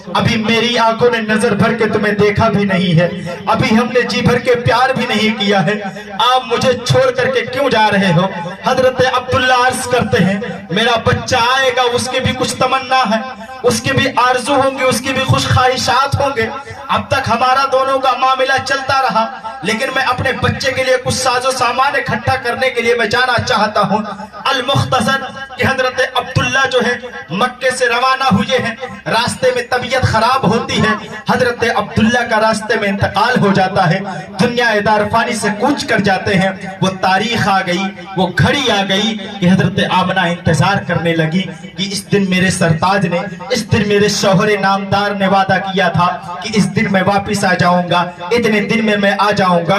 अभी मेरी आंखों ने नजर भर के तुम्हें देखा भी नहीं है, अभी हमने जी भर के प्यार भी नहीं किया है, आप मुझे छोड़ करके क्यों जा रहे हो? हजरत अब्दुल्ला अर्ज करते हैं, मेरा बच्चा आएगा, उसकी भी कुछ तमन्ना है, उसकी भी आरजू होंगी, उसकी भी खुश ख्वाहिशात होंगे। अब तक हमारा दोनों का मामला चलता रहा, लेकिन मैं अपने बच्चे के लिए कुछ साजो सामान इकट्ठा करने के लिए मैं जाना चाहता हूँ। अल मुख्तसर कि हजरत अब्दुल्ला जो है मक्के से रवाना हुए हैं, रास्ते में तबीयत खराब होती है, हजरत अब्दुल्ला का रास्ते में इंतकाल हो जाता है, दुनिया दार फानी से कूच कर जाते हैं। वो तारीख आ गई, वो घड़ी आ गई कि हजरत आमना इंतजार करने लगी कि इस दिन मेरे सरताज ने, इस दिन मेरे शौहरे नामदार ने वादा किया था कि इस दिन मैं वापिस आ जाऊंगा, इतने दिन में मैं आ जाऊंगा।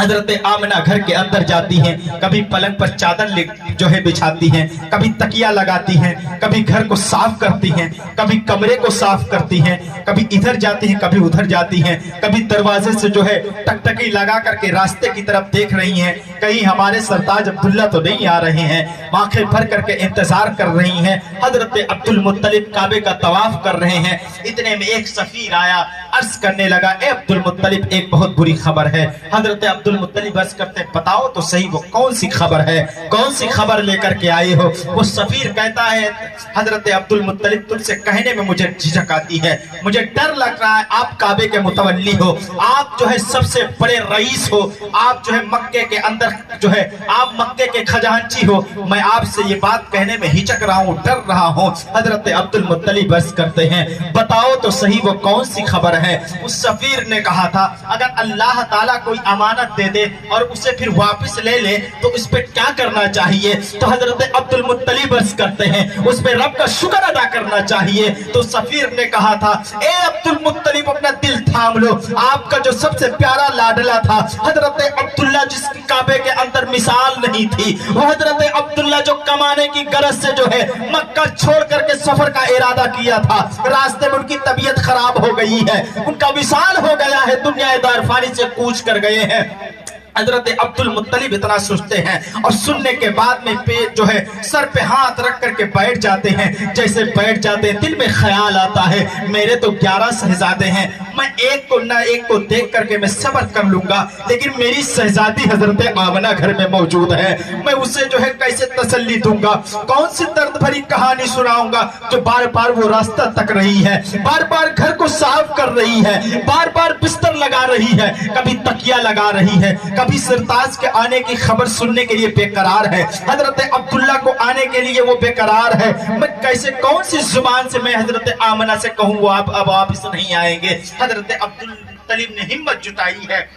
हजरत आमना घर के अंदर जाती हैं, कभी पलंग पर चादर जो है बिछाती हैं, कभी तकिया लगाती हैं, कभी घर को साफ करती हैं, कभी कमरे को साफ करती हैं, कभी इधर जाती हैं, कभी उधर जाती हैं, कभी दरवाजे से जो है टकटकी लगा करके रास्ते की तरफ देख रही हैं, कहीं हमारे सरताज अब्दुल्ला तो नहीं आ रहे हैं, आंखें भर करके इंतजार कर रही हैं। हजरत अब्दुल मुत्तलिब काबे का तवाफ कर रहे हैं, इतने में एक सफीर आया, अर्ज करने लगा, ए अब्दुल मुत्तलिब एक बहुत बुरी खबर है। हजरत अब्दुल मुत्तलिब अर्ज करते, बताओ तो सही वो कौन सी खबर है, कौन सी खबर लेकर के आए हो? वो सफीर कहता है, हजरत अब्दुल मुत्तलिब तुमसे कहने में मुझे झिझक आती है, मुझे डर लग रहा है, आप काबे के मुतवल्ली हो, आप जो है सबसे बड़े रईस हो, आप जो है मक्के के अंदर जो है आप मक्के के खजांची हो, मैं आपसे ये बात कहने में हिचक रहा हूँ, डर रहा हूँ। हजरत अब्दुल मुत्तलिब अर्ज करते हैं, बताओ तो सही वो कौन सी खबर है? उस सफीर ने कहा था, अगर अल्लाह ताला कोई अमानत दे दे और उसे फिर वापस ले ले तो उस पे क्या करना चाहिए? तो हजरत अब्दुल मुत्तलिब अर्ज करते हैं, उस पे रब का शुक्र अदा करना चाहिए। तो सफीर ने कहा था, ए अब्दुल मुत्तलिब अपना दिल थाम लो, आपका जो सबसे प्यारा लाडला था हजरत अब्दुल्ला, जिसकी काबे के अंदर मिसाल नहीं थी, वो हजरत अब्दुल्ला जो कमाने की गरज से जो है मक्का छोड़ करके सफर का इरादा किया था, रास्ते में उनकी तबीयत खराब हो गई है, उनका विसाल हो गया है, दुनिया दार फानी से कूच कर गए हैं। हजरत अब्दुल मुत्तलिब इतना सोचते हैं और सुनने के बाद में पेट जो है सर पे हाथ रख करके बैठ जाते हैं। जैसे बैठ जाते हैं दिल में ख्याल आता है, मेरे तो 11 शहजादे हैं, मैं एक को ना एक को देख करके मैं सब्र कर लूंगा, लेकिन मेरी शहजादी हजरत आमना घर में मौजूद है, मैं उसे जो है कैसे तसल्ली दूंगा, कौन सी दर्द भरी कहानी सुनाऊंगा जो बार बार वो रास्ता तक रही है, बार बार घर को साफ कर रही है, बार बार बिस्तर लगा रही है, कभी तकिया लगा रही है, कभी सरताज के आने की खबर सुनने के लिए बेकरार है, हजरत अब्दुल्ला को आने के लिए वो बेकरार है। मैं कैसे, कौन सी जुबान से मैं हजरत आमना से कहूँ वो आप अब वापिस नहीं आएंगे? हजरत अब्दुल मुत्तलिब ने हिम्मत जुटाई है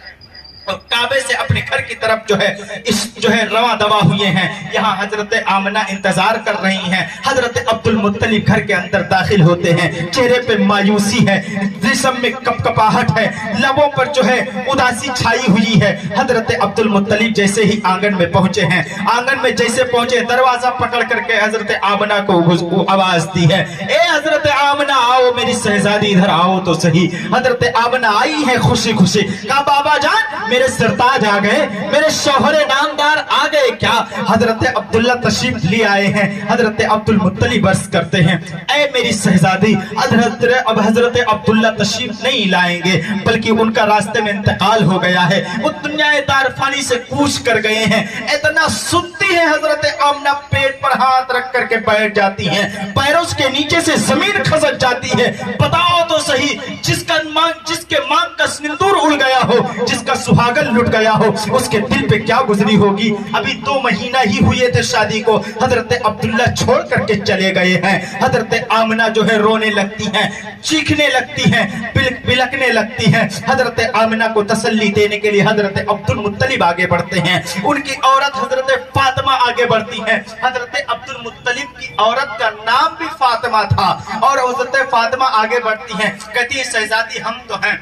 और काबे से अपने घर की तरफ जो है इस जो है रवा दवा हुए हैं। यहाँ हजरत आमना इंतजार कर रही हैं। हजरत अब्दुल मुत्तलिब घर के अंदर दाखिल होते हैं, चेहरे पे मायूसी है, जिस्म में कपकपाहट है, लबों पर जो है उदासी छाई हुई है। हजरत अब्दुल मुत्तलिब जैसे ही आंगन में पहुंचे हैं, आंगन में जैसे पहुंचे दरवाजा पकड़ करके हजरत आमना को आवाज दी है, ए हजरत आमना आओ, मेरी शहजादी इधर आओ तो सही। हजरत आमना आई है खुशी खुशी, कहा बाबा जान मेरे सरताज आ गए, मेरे शौहरे नामदार आ गए क्या? हजरत अब्दुल्ला तशरीफ ले आए हैं। हजरत अब्दुल मुत्तलिब अर्ज करते हैं, ऐ मेरी शहजादी, अब हजरत अब्दुल्ला तशरीफ नहीं लाएंगे, बल्कि उनका रास्ते में इंतकाल हो गया है, वो दुनिया दार फानी से कूच कर गए हैं। इतना सुनती है हजरत आमना पेट पर हाथ रख करके बैठ जाती हैं, पैरों के नीचे से जमीन खसक जाती है। बताओ तो सही, जिसके मांग का सिंदूर उड़ गया हो, जिसका सुहागन लुट गया हो, उसके दिल पे क्या गुजरी होगी? अभी 2 महीना ही हुए थे शादी को, हजरत अब्दुल्ला छोड़ करके चले गए हैं। हजरत आमना जो है रोने लगती हैं, चीखने लगती हैं, बिलकने लगती हैं। हजरत आमना को तसल्ली देने के लिए हजरत अब्दुल मुत्तलिब आगे बढ़ते हैं, उनकी औरत हजरत फातिमा आगे बढ़ती हैं। हजरत अब्दुल मुत्तलिब की औरत का नाम भी फातिमा था और हजरत फातिमा आगे बढ़ती हैं, कहती है शहजादी हम तो हैं,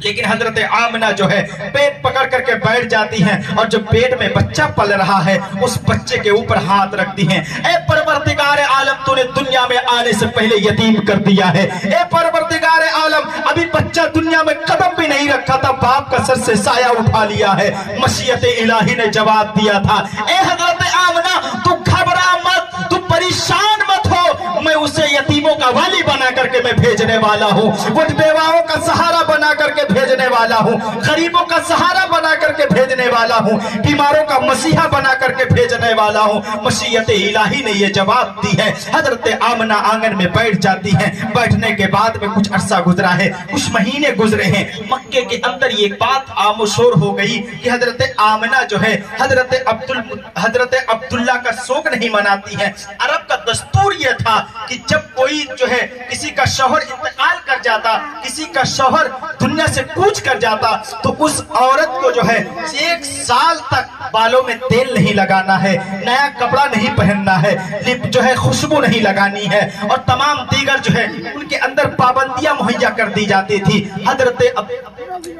लेकिन हजरत आमना जो है पेट पकड़ करके बैठ जाती हैं और जो पेट में बच्चा पल रहा है उस बच्चे के ऊपर हाथ रखती हैं। ए परवरदिगार आलम, तूने दुनिया में आने से पहले यतीम कर दिया है। ए परवरदिगार आलम, अभी बच्चा दुनिया में कदम भी नहीं रखा था, बाप का सर से साया उठा लिया है। मशीयत इलाही ने जवाब दिया था, ए हजरत आमना तू घबरा मत, तू परेशान मत हो, मैं उसे यतीमों का वाली बना करके मैं भेजने वाला हूँ, वो बेवाओं का सहारा बना करके भेजने वाला हूँ, गरीबों का सहारा बना करके भेजने वाला हूँ, बीमारों का मसीहा बना करके भेजने वाला हूँ। मशीयत इलाही ने ये जवाब दी है। हजरत आमना आंगन में बैठ जाती हैं। बैठने के बाद में कुछ अरसा गुजरा है, कुछ महीने गुजरे हैं। मक्के के अंदर ये बात आमशोर हो गई कि हजरत आमना जो है हजरत अब्दुल्ला का शोक नहीं मनाती है। अरब का दस्तूर ये था कि जब कोई जो है किसी का शौहर इंतकाल कर जाता, किसी का शौहर दुनिया से कूच कर जाता, तो उस औरत को जो है 1 साल तक बालों में तेल नहीं लगाना है, नया कपड़ा नहीं पहनना है, लिप जो है खुशबू नहीं लगानी है, और तमाम दीगर जो है उनके अंदर पाबंदियां मुहैया कर दी जाती थी। हजरत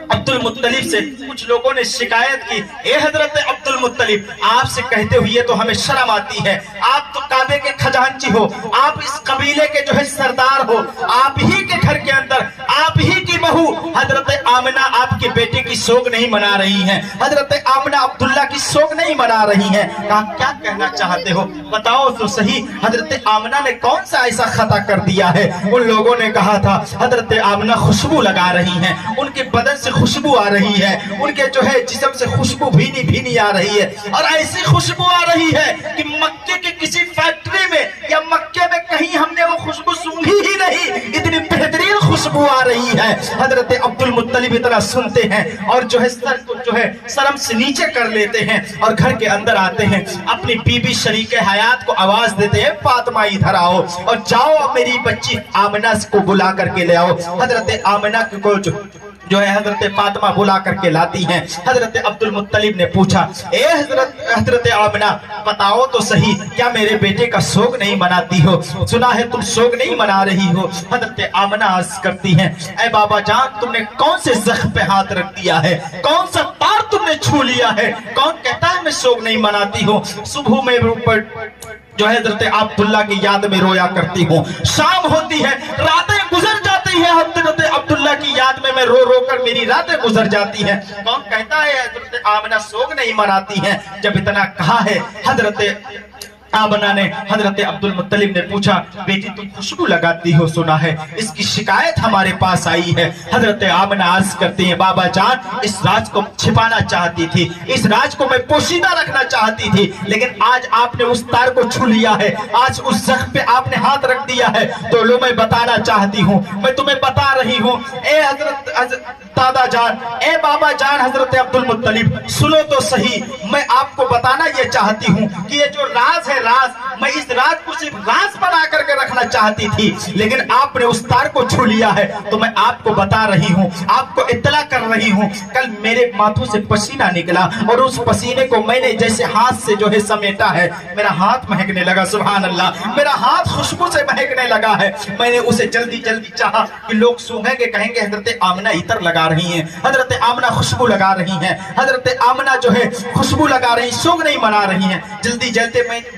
अब्दुल मुत्तलिब से कुछ लोगों ने शिकायत की, ए हजरत अब्दुल मुत्तलिब, आपसे कहते हुए तो हमें शर्म आती है, आप तो काबे के खजांची हो, आप इस कबीले के जो है सरदार हो, आप ही के घर के अंदर आप ही की बहू हजरत आमना आपके बेटे की शोक नहीं मना रही हैं, हजरत आमना अब्दुल्ला की शोक नहीं मना रही हैं। कहा क्या कहना चाहते हो, बताओ तो सही, हजरत आमना ने कौन सा ऐसा खता कर दिया है? उन लोगों ने कहा था हजरत आमना खुशबू लगा रही हैं, उनके बदन से खुशबू आ रही है, उनके जो है जिस्म से खुशबू भीनी भीनी आ रही है, और ऐसी खुशबू आ रही है कि मक्के की किसी फैक्ट्री में या मक्के में कहीं हमने वो खुशबू सूंघी ही नहीं, इतनी बेहतरीन खुशबू आ रही है। हजरत अब्दुल मुत्तलिब इतना सुनते हैं और जो है सर को जो है शर्म से नीचे कर लेते हैं और घर के अंदर आते हैं, अपनी बीबी शरीके हयात को आवाज देते हैं, फातिमा इधर आओ और जाओ मेरी बच्ची आमना को बुला करके ले आओ। हजरत आमना को जो है हजरत फातिमा बुला करके लाती हैं। हजरत अब्दुल मुत्तलिब ने पूछा, ए हजरत आमना, बताओ तो सही, क्या मेरे बेटे का शोक नहीं मनाती हो? सुना है तुम शोक नहीं मना रही हो। हजरत आमना अर्ज करती हैं, ए बाबा जान, तुमने कौन से जख्म पे हाथ रख दिया है, कौन सा तार तुमने छू लिया है? कौन कहता है मैं शोक नहीं मनाती हूँ? सुबह में ऊपर जो है हजरत अब्दुल्ला की याद में रोया करती हूँ, शाम होती है, रातें गुजर जाती है, हजरत अब्दुल्ला की याद में मैं रो रो कर मेरी रातें गुजर जाती है। कौन कहता है हजरत आमना शोक नहीं मनाती है? जब इतना कहा है हजरत आमना ने हजरत अब्दुल मुत्तलिब ने पूछा, बेटी तुम खुशबू लगाती हो, सुना है इसकी शिकायत हमारे पास आई है। हजरत आमना अर्ज करती है, बाबा जान, इस राज को छिपाना चाहती थी, इस राज को मैं पोशीदा रखना चाहती थी, लेकिन आज आपने उस तार को छू लिया है, आज उस जख्म पे आपने हाथ रख दिया है, तो लो मैं बताना चाहती हूँ, मैं तुम्हें बता रही हूँ। ए हजरत दादा जान, ए बाबा जान, हजरत अब्दुल मुत्तलिब, सुनो तो सही, मैं आपको बताना ये चाहती हूँ कि ये जो राज है, राज, मैं इस राज को सिर्फ राज बना करके रखना चाहती थी, लेकिन आपने उस तार को छू लिया है, तो मैं आपको बता रही हूँ, आपको इत्तला कर रही हूँ। कल मेरे माथों से पसीना निकला और उस पसीने को मैंने जैसे हाथ से जो है समेटा है, मेरा हाथ महकने लगा, सुभान अल्लाह, मेरा हाथ खुशबू से महकने लगा है। मैंने उसे जल्दी जल्दी चाहा कि लोग सूंघेंगे, कहेंगे हजरत आमना इतर लगा रही हैं, हजरत आमना खुशबू लगा रही हैं, हजरत आमना जो है खुशबू लगा रही, शोक नहीं मना रही हैं।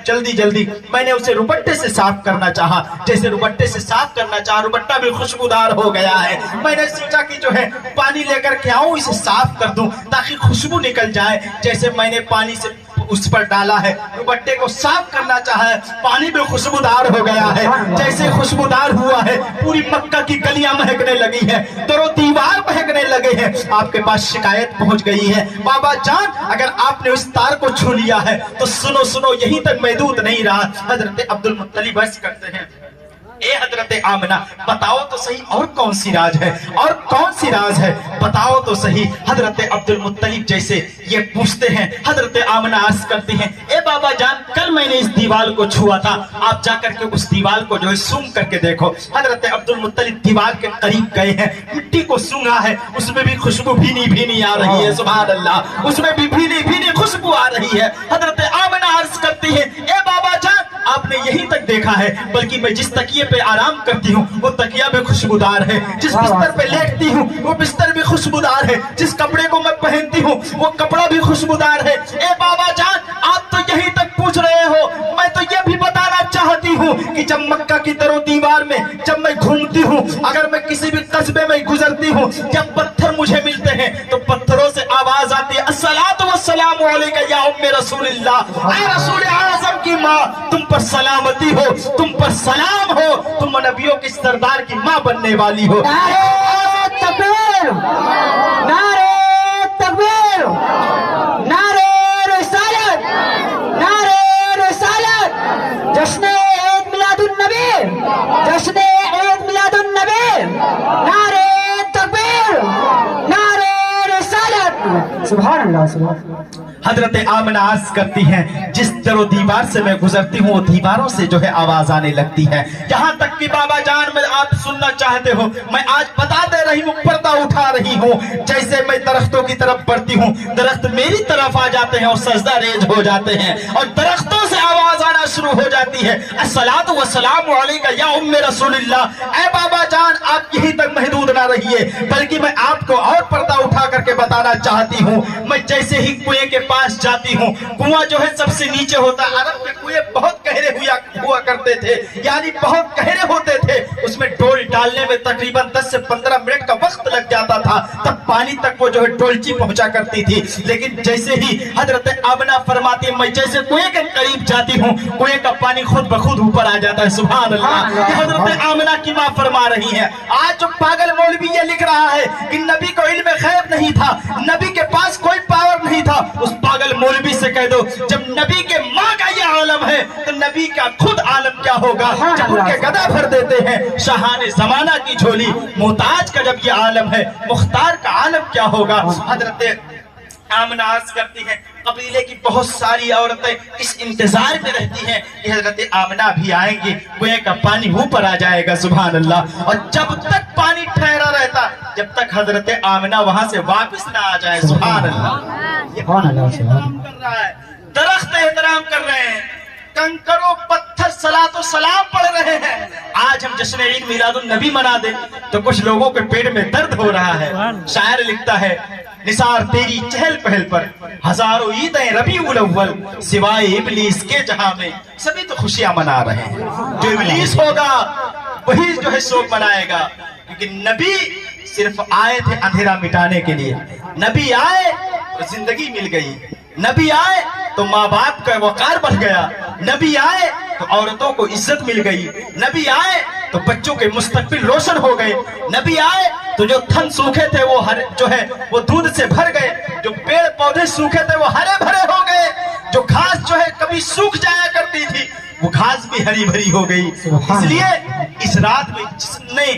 जल्दी जल्दी मैंने उसे रुपट्टे से साफ करना चाहा, जैसे रुपट्टे से साफ करना चाहा, रुपट्टा भी खुशबूदार हो गया है। मैंने सोचा कि जो है पानी लेकर के आऊं, इसे साफ कर दूं ताकि खुशबू निकल जाए। जैसे मैंने पानी से उस पर डाला है, रुपट्टे को साफ करना चाहा, पानी भी खुशबूदार हो गया है। जैसे खुशबूदार हुआ है, पूरी मक्का की गलियां महकने लगी है, दरो दीवार महकने लगे हैं। आपके पास शिकायत पहुंच गई है, बाबा जान, अगर आपने उस तार को छू लिया है तो सुनो सुनो, यहीं तक महदूद नहीं रहा। हजरत अब्दुल मुत्तलिब अर्ज करते हैं, ए हजरत आमना, बताओ तो सही और कौन सी राज है, और कौन सी राज है, बताओ तो सही। हजरत अब्दुल मुत्तलिब जैसे ये पूछते हैं, हजरत आमना अर्ज करती हैं, ए बाबा जान, कल मैंने इस दीवार को छुआ था, आप जाकर के उस दीवार को जो है सूंघ करके देखो। हजरत अब्दुल मुत्तलिब दीवार के करीब गए हैं, मिट्टी को सूंघा है, उसमें भी खुशबू भीनी भीनी आ रही है, सुभान अल्लाह, उसमें भी भीनी भीनी खुशबू आ रही है। हजरत आमना अर्ज करती है, ए बाबा जान, आपने यहीं तक देखा है, बल्कि मैं जिस तकिए पे आराम करती हूँ वो तकिया भी खुशबूदार है, जिस बिस्तर पे लेटती हूँ वो बिस्तर भी खुशबूदार है, जिस कपड़े को मैं पहनती हूँ वो कपड़ा भी खुशबूदार है। ए बाबा जान, आप तो यहीं तक पूछ रहे हो, मैं तो ये भी बताना चाहती हूँ कि जब मक्का की दरो दीवार में जब मैं घूमती हूँ, अगर मैं किसी भी कस्बे में गुजरती हूँ, जब पत्थर मुझे मिलते हैं तो पत्थरों से आवाज आती है, अस्सलातु वस्सलामु अलैका या उम्मे रसूलिल्लाह, ऐ रसूल आज़म की माँ, तुम पर सलामती हो, तुम पर सलाम हो, तुम नबियों की सरदार की माँ बनने वाली हो। नारे तकबीर, नारे तकबीर, नारे रिसालत, नारे रिसालत, जश्न ईद मिलादुन नबी, जश्न ईद मिलादुन नबी, नारे तकबीर, नारे रिसालत। सुभान अल्लाह, सुभान अल्लाह। हजरत आमना अर्ज करती हैं, जिस दरो दीवार से मैं गुजरती हूँ वो दीवारों से जो है आवाज आने लगती है। यहाँ तक कि बाबा जान, में आप सुनना चाहते हो, मैं आज बता दे रही हूँ, पर्दा उठा रही हूँ। जैसे मैं दरख्तों की तरफ बढ़ती हूँ, दरख्त मेरी तरफ आ जाते हैं और सजदा रेज हो जाते हैं और दरख्तों से आवाज आना शुरू हो जाती है, अस्सलातु वस्सलामु अलैका या उम्मे रसूलिल्लाह। ऐ बाबा जान, आप यहीं तक महदूद ना रहिए, बल्कि मैं आपको और पर्दा उठा करके बताना चाहती हूँ। मैं जैसे ही कुएं के पास जाती हूँ, कुआं जो है सबसे नीचे होता है। अरब के कुएं बहुत गहरे हुआ करते थे, यानी बहुत गहरे होते थे। उसमें डोल डालने में तकरीबन 10 से 15 मिनट का वक्त लग जाता था, तब पानी तक वो जो है डोलची पहुंचा करती थी। लेकिन जैसे ही हजरत आमना फरमाती, मैं जैसे कुएं के करीब जाती हूँ, कुएं का पानी खुद ब खुद ऊपर आ जाता है। सुभान अल्लाह। हजरत आमना की माँ फरमा रही है। आज जो पागल मौलवी ये लिख रहा है कि नबी को इल्म गैब नहीं था, नबी के पास कोई पावर नहीं था, उस पागल मौलवी से कह दो, जब नबी के माँ का ये आलम है तो नबी का खुद आलम क्या होगा। जब उनके गदा भर देते हैं शाहाने जमाना की झोली, मुहताज का जब ये आलम है, मुख्तार का आलम क्या होगा। हजरत आमना अर्ज करती है, कबीले की बहुत सारी औरतें इस इंतजार में रहती हैं कि हजरत आमना भी आएंगी, कुएं का पानी ऊपर आ जाएगा। सुभान अल्लाह। और जब तक पानी ठहरा रहता, जब तक हजरत आमना वहां से वापस ना आ जाए। सुभान अल्लाह। ये एहतराम कर रहा है, दरख्त एहतराम कर रहे हैं, कंकरों पत्थर सलातो सलाम पढ़ रहे हैं। आज हम जश्न ईद मिलादुन नबी मना दे तो कुछ लोगों के पेट में दर्द हो रहा है। शायर लिखता है, निसार तेरी चहल पहल पर हजारों ईदें रबीउल अव्वल, सिवाय इब्लीस के जहां में सभी तो खुशियां मना रहे हैं। जो इब्लीस होगा वही जो है शोक मनाएगा, क्योंकि नबी सिर्फ आए थे अंधेरा मिटाने के लिए। नबी आए तो जिंदगी मिल गई, नबी आए तो माँ बाप का वकार बढ़ गया, नबी आए तो औरतों को इज्जत मिल गई, नबी आए तो बच्चों के मुस्तकबिल रोशन हो गए, नबी आए तो जो थन सूखे थे वो जो है वो दूध से भर गए, जो पेड़ पौधे सूखे थे वो हरे भरे हो गए, जो घास जो है कभी सूख जाया करती थी वो घास भी हरी भरी हो गई। इसलिए इस रात में जिसने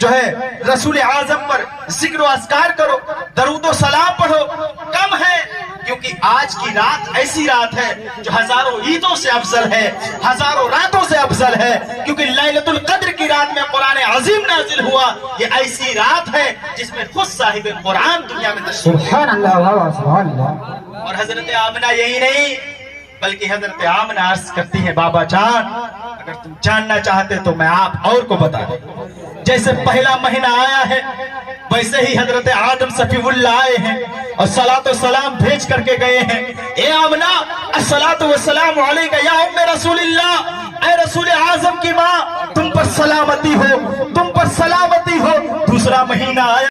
जो है रसूल आजम पर जिक्र अस्कार करो, दरूद सलाम पढ़ो, कम है, क्योंकि आज की रात ऐसी रात है जो हजारों ईदों से अफजल है, हजारों रातों से अफजल है, क्योंकि लैलतुल कद्र की रात में कुरान अजीम नाजिल हुआ। ये ऐसी रात है जिसमें खुद साहिब कुरान दुनिया में तशरीफ। और हजरत आमना यही नहीं बल्कि हजरत आमना अर्ज करती है, बाबा जान अगर तुम जानना चाहते तो मैं आप और को बता दूं। जैसे पहला महीना आया है वैसे ही हजरत आदम सफीउल्लाह आए हैं और सलातो सलाम भेज करके गए हैं। ए आमना अस्सलातु वस्सलामु अलैका या उम्मे रसूलिल्लाह, ऐ रसूल आजम की माँ, तुम पर सलामती हो, तुम पर सलामती हो। दूसरा महीना आया।